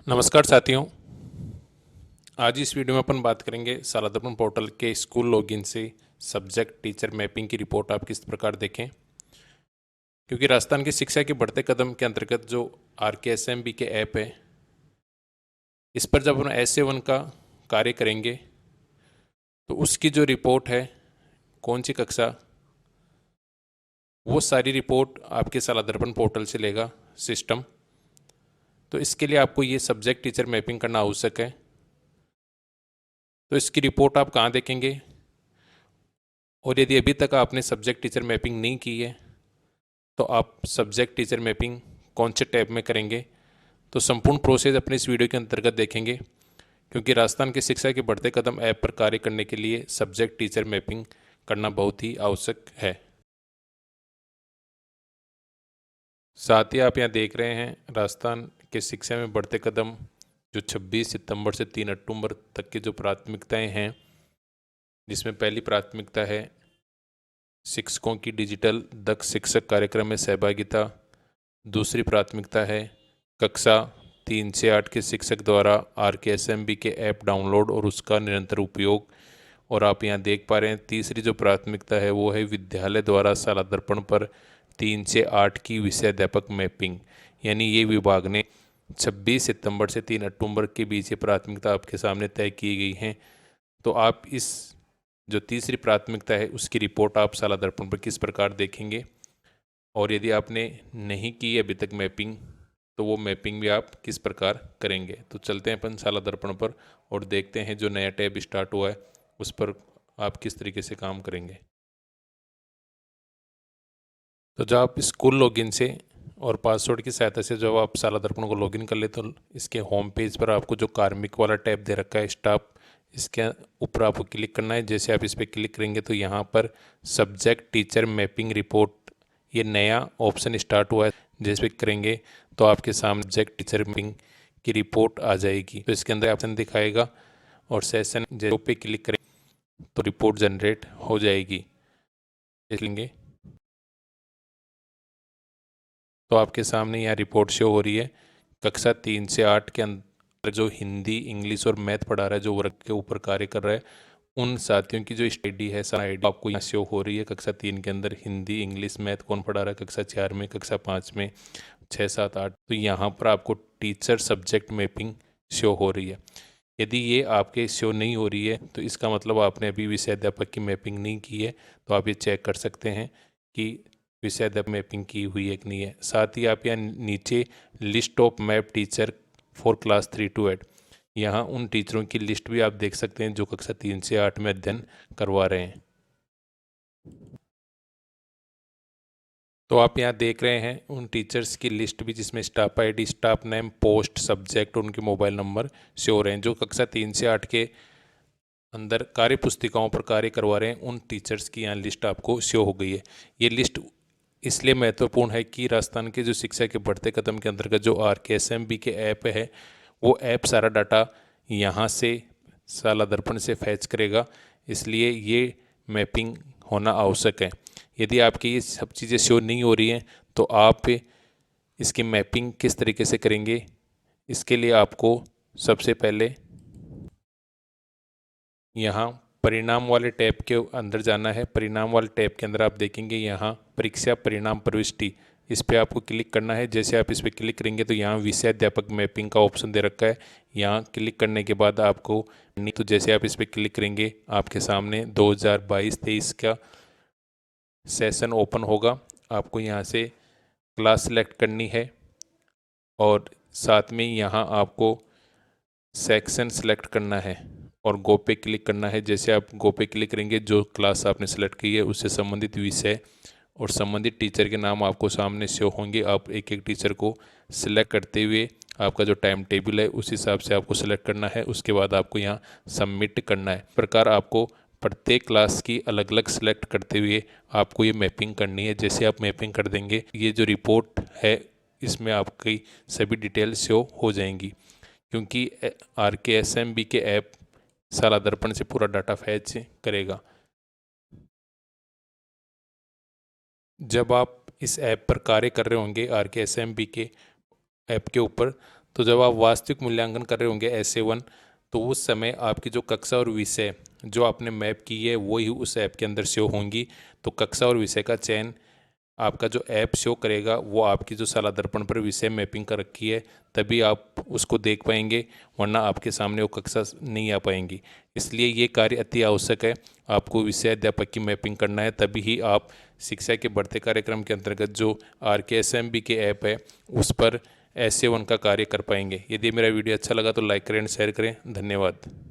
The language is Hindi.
नमस्कार साथियों। आज इस वीडियो में अपन बात करेंगे सालादर्पण पोर्टल के स्कूल लॉगिन से सब्जेक्ट टीचर मैपिंग की रिपोर्ट आप किस प्रकार देखें। क्योंकि राजस्थान की शिक्षा के बढ़ते कदम के अंतर्गत जो RKSMB के ऐप है, इस पर जब हम SA1 का कार्य करेंगे तो उसकी जो रिपोर्ट है, कौन सी कक्षा, वो सारी रिपोर्ट आपके सालादर्पण पोर्टल से लेगा सिस्टम। तो इसके लिए आपको ये सब्जेक्ट टीचर मैपिंग करना आवश्यक है। तो इसकी रिपोर्ट आप कहाँ देखेंगे, और यदि अभी तक आपने सब्जेक्ट टीचर मैपिंग नहीं की है तो आप सब्जेक्ट टीचर मैपिंग कौन से टैब में करेंगे, तो संपूर्ण प्रोसेस अपने इस वीडियो के अंतर्गत देखेंगे। क्योंकि राजस्थान की शिक्षा के बढ़ते कदम ऐप पर कार्य करने के लिए सब्जेक्ट टीचर मैपिंग करना बहुत ही आवश्यक है। साथ ही आप यहाँ देख रहे हैं राजस्थान के शिक्षा में बढ़ते कदम, जो 26 सितंबर से 3 अक्टूबर तक की जो प्राथमिकताएं हैं, जिसमें पहली प्राथमिकता है शिक्षकों की डिजिटल दक्ष शिक्षक कार्यक्रम में सहभागिता। दूसरी प्राथमिकता है कक्षा 3 से 8 के शिक्षक द्वारा RKSMB के ऐप डाउनलोड और उसका निरंतर उपयोग। और आप यहाँ देख पा रहे हैं तीसरी जो प्राथमिकता है वो है विद्यालय द्वारा सालादर्पण पर 3 से 8 की विषयाध्यापक मैपिंग। यानी ये विभाग ने 26 सितंबर से 3 अक्टूबर के बीच ये प्राथमिकता आपके सामने तय की गई हैं। तो आप इस जो तीसरी प्राथमिकता है उसकी रिपोर्ट आप सालादर्पण पर किस प्रकार देखेंगे, और यदि आपने नहीं की अभी तक मैपिंग तो वो मैपिंग भी आप किस प्रकार करेंगे। तो चलते हैं अपन सालादर्पण पर और देखते हैं जो नया टैब स्टार्ट हुआ है उस पर आप किस तरीके से काम करेंगे। तो जब आप स्कूल लॉगिन से और पासवर्ड की सहायता से जब आप सालादर्पण को लॉगिन कर ले तो इसके होम पेज पर आपको जो कार्मिक वाला टैब दे रखा है स्टाफ, इसके ऊपर आपको क्लिक करना है। जैसे आप इस पर क्लिक करेंगे तो यहाँ पर सब्जेक्ट टीचर मैपिंग रिपोर्ट ये नया ऑप्शन स्टार्ट हुआ है। जैसे करेंगे तो आपके सामने सब्जेक्ट टीचर मैपिंग की रिपोर्ट आ जाएगी। तो इसके अंदर ऑप्शन दिखाएगा और सेशन जैसे पे क्लिक करें तो रिपोर्ट जनरेट हो जाएगी। लेंगे तो आपके सामने यहाँ रिपोर्ट शो हो रही है। कक्षा 3 से 8 के अंदर जो हिंदी, इंग्लिश और मैथ पढ़ा रहा है, जो वर्ग के ऊपर कार्य कर रहा है, उन साथियों की जो आईडी है, सारा आईडी आपको यहाँ शो हो रही है। कक्षा 3 के अंदर हिंदी, इंग्लिश, मैथ कौन पढ़ा रहा है, कक्षा 4 में, कक्षा 5 में, 6, 7, 8। तो यहाँ पर आपको टीचर सब्जेक्ट मैपिंग शो हो रही है। यदि ये आपके शो नहीं हो रही है तो इसका मतलब आपने अभी विषयाध्यापक की मैपिंग नहीं की है। तो आप ये चेक कर सकते हैं कि विषयाध्यापक मैपिंग की हुई है कि नहीं है। साथ ही आप यहाँ नीचे list of map teacher for class 3 to 8, यहाँ उन टीचरों की लिस्ट भी आप देख सकते हैं जो कक्षा 3 से 8 में अध्ययन करवा रहे हैं। तो आप यहाँ देख रहे हैं उन टीचर्स की लिस्ट भी, जिसमें staff ID, staff name, post, subject और उनके मोबाइल नंबर शो हो रहे हैं। जो कक्षा 3 से 8 के अंदर कार्य पुस्तिकाओं पर कार्य करवा रहे हैं उन टीचर्स की यहाँ लिस्ट आपको शो हो गई है। ये लिस्ट इसलिए महत्वपूर्ण है कि राजस्थान के जो शिक्षा के बढ़ते कदम के अंतर्गत जो RKSMB के ऐप है, वो ऐप सारा डाटा यहाँ से सालादर्पण से फैच करेगा। इसलिए ये मैपिंग होना आवश्यक है। यदि आपकी ये सब चीज़ें शो नहीं हो रही हैं तो आप इसकी मैपिंग किस तरीके से करेंगे। इसके लिए आपको सबसे पहले यहाँ परिणाम वाले टैब के अंदर जाना है। परिणाम वाले टैब के अंदर आप देखेंगे यहाँ परीक्षा परिणाम प्रविष्टि, इस पर आपको क्लिक करना है। जैसे आप इस पर क्लिक करेंगे तो यहाँ विषयाध्यापक मैपिंग का ऑप्शन दे रखा है। यहाँ क्लिक करने के बाद आपको तो जैसे आप इस पर क्लिक करेंगे आपके सामने 2022-23 का सेशन ओपन होगा। आपको यहाँ से क्लास सेलेक्ट करनी है और साथ में यहाँ आपको सेक्शन सेलेक्ट करना है और गो पे क्लिक करना है। जैसे आप गो पे क्लिक करेंगे जो क्लास आपने सेलेक्ट की है उससे संबंधित विषय और संबंधित टीचर के नाम आपको सामने शो होंगे। आप एक एक टीचर को सिलेक्ट करते हुए आपका जो टाइम टेबल है उस हिसाब से आपको सेलेक्ट करना है। उसके बाद आपको यहाँ सबमिट करना है। इस प्रकार आपको प्रत्येक क्लास की अलग अलग सेलेक्ट करते हुए आपको ये मैपिंग करनी है। जैसे आप मैपिंग कर देंगे ये जो रिपोर्ट है इसमें आपकी सभी डिटेल शो हो जाएंगी। क्योंकि RKSMB के ऐप सालादर्पण से पूरा डाटा फैच करेगा। जब आप इस ऐप पर कार्य कर रहे होंगे RKSMB के ऐप के ऊपर, तो जब आप वास्तविक मूल्यांकन कर रहे होंगे SA1, तो उस समय आपकी जो कक्षा और विषय जो आपने मैप की है वो ही उस ऐप के अंदर शो होंगी। तो कक्षा और विषय का चयन आपका जो ऐप शो करेगा वो आपकी जो शाला दर्पण पर विषय मैपिंग कर रखी है तभी आप उसको देख पाएंगे, वरना आपके सामने वो कक्षा नहीं आ पाएंगी। इसलिए ये कार्य अति आवश्यक है। आपको विषय अध्यापक की मैपिंग करना है, तभी ही आप शिक्षा के बढ़ते कार्यक्रम के अंतर्गत जो RKSMB के ऐप है उस पर SA1 का कार्य कर पाएंगे। यदि मेरा वीडियो अच्छा लगा तो लाइक करें एंड शेयर करें। धन्यवाद।